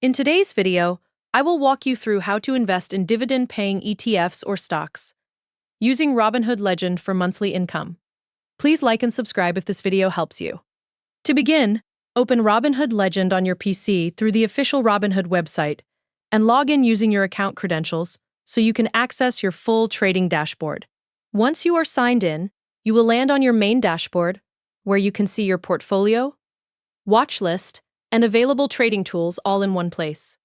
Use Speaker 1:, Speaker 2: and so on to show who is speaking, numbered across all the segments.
Speaker 1: In today's video, I will walk you through how to invest in dividend-paying ETFs or stocks, using Robinhood Legend for monthly income. Please like and subscribe if this video helps you. To begin, open Robinhood Legend on your PC through the official Robinhood website and log in using your account credentials so you can access your full trading dashboard. Once you are signed in, you will land on your main dashboard, where you can see your portfolio, watch list, and available trading tools all in one place.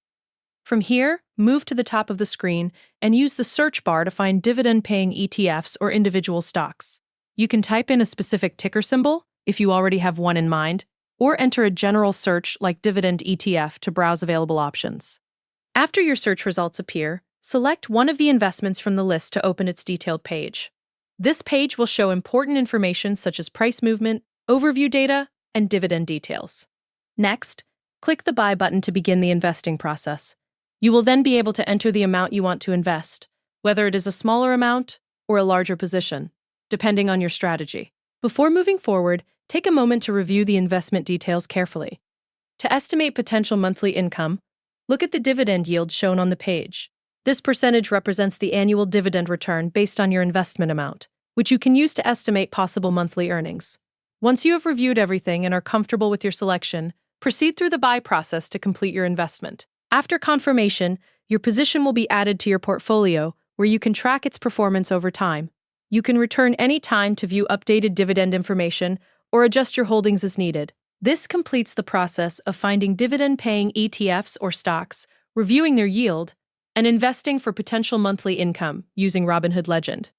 Speaker 1: From here, move to the top of the screen and use the search bar to find dividend-paying ETFs or individual stocks. You can type in a specific ticker symbol, if you already have one in mind, or enter a general search like dividend ETF to browse available options. After your search results appear, select one of the investments from the list to open its detailed page. This page will show important information such as price movement, overview data, and dividend details. Next, click the Buy button to begin the investing process. You will then be able to enter the amount you want to invest, whether it is a smaller amount or a larger position, depending on your strategy. Before moving forward, take a moment to review the investment details carefully. To estimate potential monthly income, look at the dividend yield shown on the page. This percentage represents the annual dividend return based on your investment amount, which you can use to estimate possible monthly earnings. Once you have reviewed everything and are comfortable with your selection, proceed through the buy process to complete your investment. After confirmation, your position will be added to your portfolio, where you can track its performance over time. You can return any time to view updated dividend information or adjust your holdings as needed. This completes the process of finding dividend-paying ETFs or stocks, reviewing their yield, and investing for potential monthly income using Robinhood Legend.